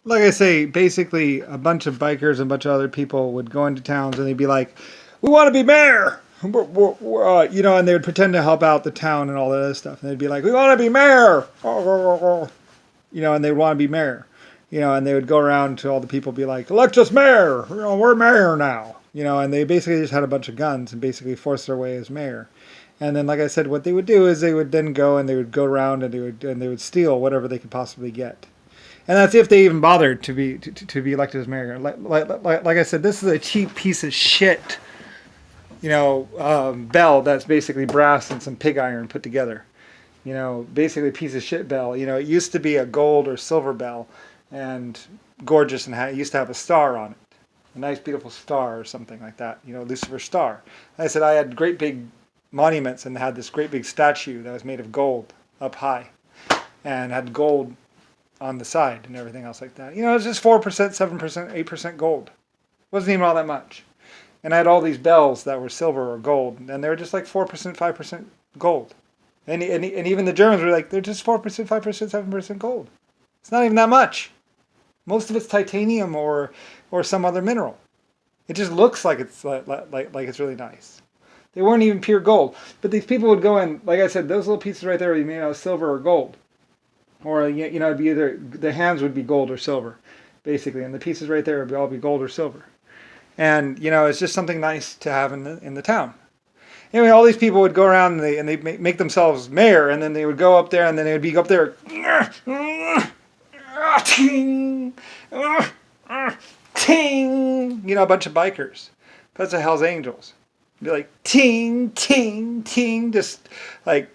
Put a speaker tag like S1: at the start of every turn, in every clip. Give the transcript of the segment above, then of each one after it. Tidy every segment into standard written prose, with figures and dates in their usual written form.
S1: like I say, basically a bunch of bikers and a bunch of other people would go into towns and they'd be like, "We want to be mayor," and they would pretend to help out the town and all that other stuff. And they'd be like, "We want to be mayor," and they'd want to be mayor, and they would go around to all the people, be like, "Elect us mayor, we're mayor now," and they basically just had a bunch of guns and basically forced their way as mayor. And then, like I said, what they would do is they would then go and they would go around and they would steal whatever they could possibly get. And that's if they even bothered to be elected as mayor. Like I said, this is a cheap piece of shit, bell that's basically brass and some pig iron put together. Basically a piece of shit bell. It used to be a gold or silver bell, and gorgeous, and it used to have a star on it, a nice beautiful star or something like that. Lucifer star. Like I said, I had great big monuments and had this great big statue that was made of gold up high, and had gold on the side and everything else like that. It was just 4%, 7%, 8% gold. It wasn't even all that much. And I had all these bells that were silver or gold, and they were just like 4%, 5% gold. And even the Germans were like, they're just 4%, 5%, 7% gold. It's not even that much. Most of it's titanium or some other mineral. It just looks like it's like it's really nice. They weren't even pure gold. But these people would go in, like I said, those little pieces right there would be made out of silver or gold. Or, it'd be either, the hands would be gold or silver, basically. And the pieces right there would all be gold or silver. And, it's just something nice to have in the town. Anyway, all these people would go around and they make themselves mayor, and then they would go up there, and then they would be up there, ting, ting, a bunch of bikers, a bunch of Hell's Angels. Be like, ting, ting, ting, just like,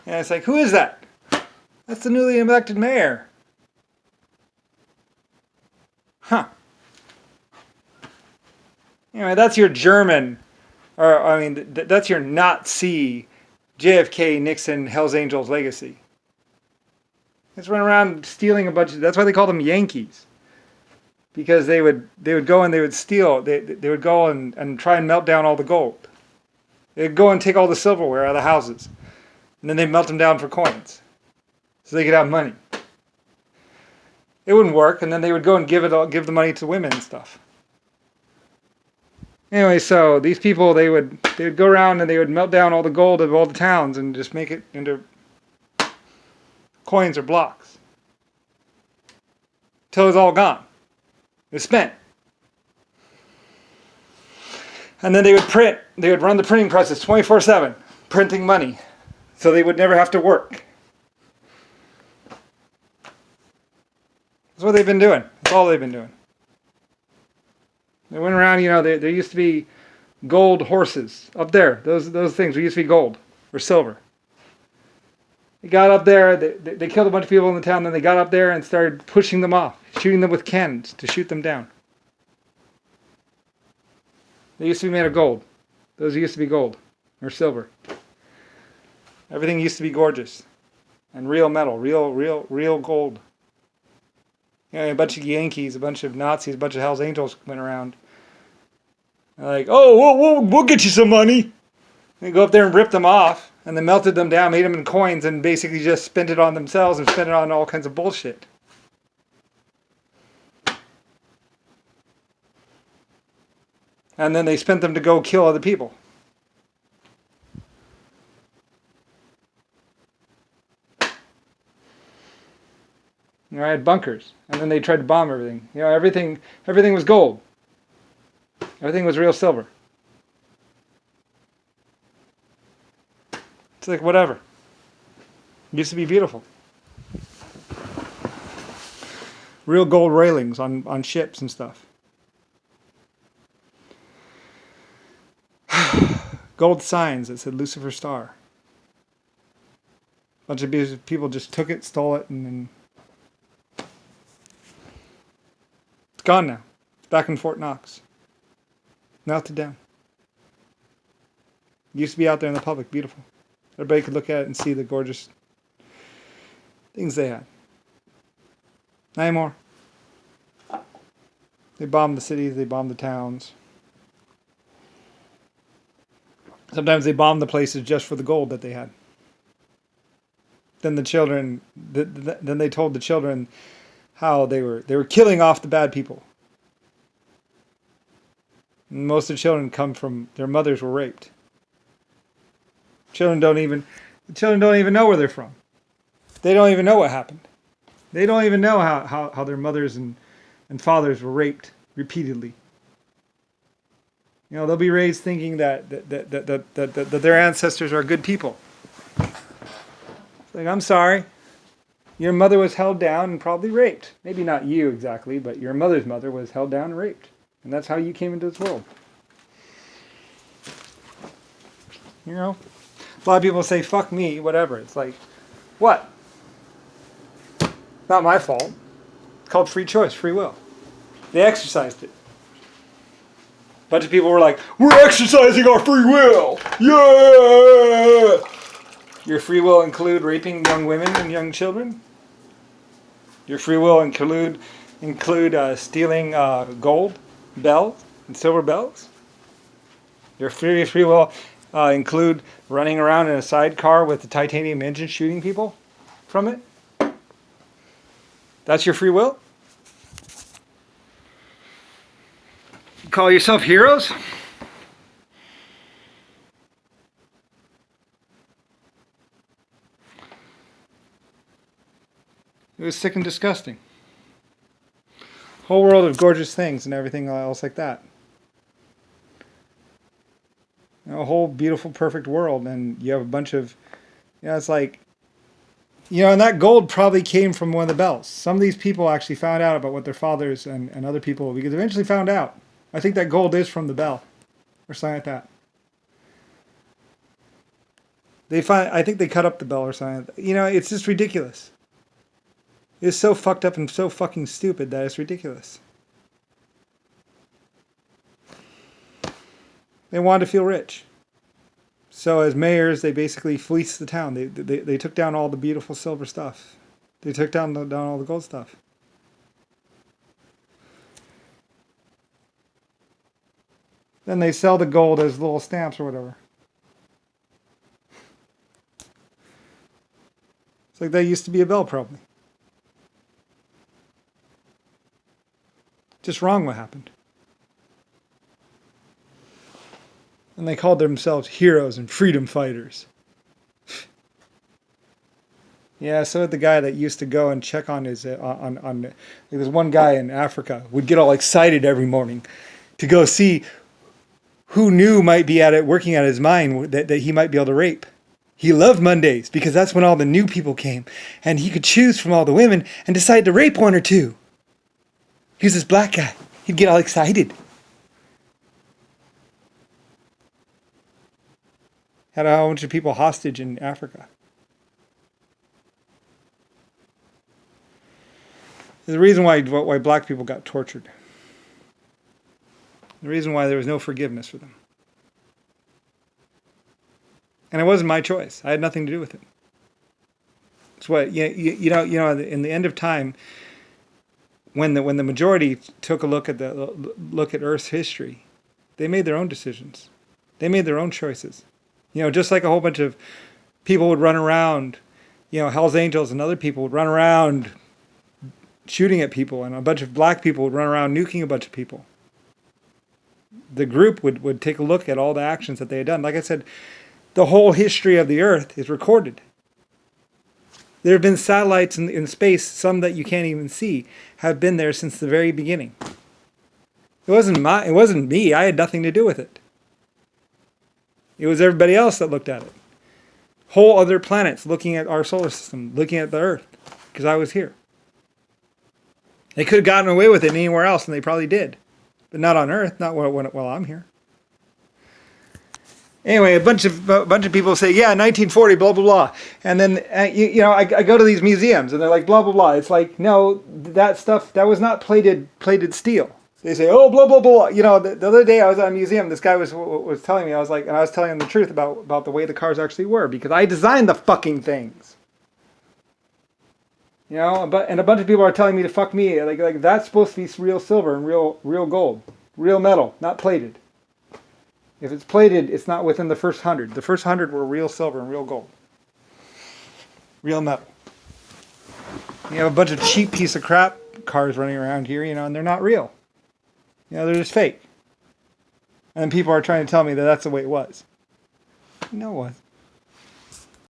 S1: and it's like, who is that? That's the newly elected mayor. Huh. Anyway, that's your German, or I mean, that's your Nazi, JFK, Nixon, Hell's Angels legacy. Just run around stealing a bunch of. That's why they call them Yankees, because they would go and they would steal. They would go and try and melt down all the gold. They'd go and take all the silverware out of the houses, and then they'd melt them down for coins, so they could have money. It wouldn't work, and then they would go and give the money to women and stuff. Anyway, so these people, they would go around and they would melt down all the gold of all the towns and just make it into coins or blocks till it's all gone. It was spent. And then they would run the printing presses 24/7, printing money, so they would never have to work. That's what they've been doing. That's all they've been doing. They went around, there used to be gold horses up there. Those things used to be gold or silver. They got up there, they killed a bunch of people in the town, then they got up there and started pushing them off, shooting them with cannons to shoot them down. They used to be made of gold. Those used to be gold or silver. Everything used to be gorgeous and real metal, real gold. A bunch of Yankees, a bunch of Nazis, a bunch of Hell's Angels went around. They're like, oh, we'll get you some money. They go up there and rip them off, and then melted them down, made them in coins, and basically just spent it on themselves and spent it on all kinds of bullshit. And then they spent them to go kill other people. I had bunkers, and then they tried to bomb everything. Everything was gold. Everything was real silver. It's like whatever. It used to be beautiful. Real gold railings on ships and stuff. Gold signs that said Lucifer Star. A bunch of people just took it, stole it, and then it's gone now. It's back in Fort Knox. Melted down. It used to be out there in the public, beautiful. Everybody could look at it and see the gorgeous things they had. Not anymore. They bombed the cities, they bombed the towns. Sometimes they bombed the places just for the gold that they had. then the children, then they told the children how they were killing off the bad people. And most of the children come from their mothers were raped. Children don't even know where they're from. They don't even know what happened. They don't even know how their mothers and fathers were raped repeatedly. You know, they'll be raised thinking that their ancestors are good people. It's like, I'm sorry. Your mother was held down and probably raped. Maybe not you exactly, but your mother's mother was held down and raped. And that's how you came into this world. You know? A lot of people say, fuck me, whatever. It's like, what? Not my fault. It's called free choice, free will. They exercised it. A bunch of people were like, we're exercising our free will! Yeah! Your free will include raping young women and young children? Your free will include stealing gold bells and silver bells? Your free will include running around in a sidecar with a titanium engine shooting people from it? That's your free will? You call yourself heroes? It was sick and disgusting. Whole world of gorgeous things and everything else like that. You know, a whole beautiful, perfect world, and you have a bunch of, it's like, and that gold probably came from one of the bells. Some of these people actually found out about what their fathers and other people, because eventually found out. I think that gold is from the bell, or something like that. I think they cut up the bell or something. It's just ridiculous. It's so fucked up and so fucking stupid that it's ridiculous. They wanted to feel rich. So as mayors, they basically fleeced the town. They took down all the beautiful silver stuff. They took down all the gold stuff. Then they sell the gold as little stamps or whatever. It's like that used to be a bell probably. Just wrong what happened. And they called themselves heroes and freedom fighters. Yeah, so the guy that used to go and check on his there's one guy in Africa would get all excited every morning to go see who new might be working at his mine that he might be able to rape. He loved Mondays because that's when all the new people came, and he could choose from all the women and decide to rape one or two. He was this black guy. He'd get all excited. Had a whole bunch of people hostage in Africa. There's a reason why black people got tortured. The reason why there was no forgiveness for them. And it wasn't my choice. I had nothing to do with it. It's what in the end of time, when the majority took a look at Earth's history, they made their own decisions. They made their own choices. Just like a whole bunch of people would run around, Hell's Angels and other people would run around shooting at people, and a bunch of black people would run around nuking a bunch of people. The group would take a look at all the actions that they had done. Like I said, the whole history of the Earth is recorded. There have been satellites in space, some that you can't even see, have been there since the very beginning. It wasn't me. I had nothing to do with it. It was everybody else that looked at it. Whole other planets looking at our solar system, looking at the Earth, because I was here. They could have gotten away with it anywhere else, and they probably did. But not on Earth, not while I'm here. Anyway, a bunch of people say, yeah, 1940, blah, blah, blah. And then, I go to these museums, and they're like, blah, blah, blah. It's like, no, that stuff, that was not plated steel. They say, oh, blah, blah, blah. The other day I was at a museum, this guy was telling me, I was telling him the truth about the way the cars actually were, because I designed the fucking things. And a bunch of people are telling me to fuck me. Like that's supposed to be real silver and real gold. Real metal, not plated. If it's plated, it's not within the first 100. The first 100 were real silver and real gold. Real metal. You have a bunch of cheap piece of crap cars running around here, and they're not real. They're just fake. And people are trying to tell me that that's the way it was. No, it wasn't.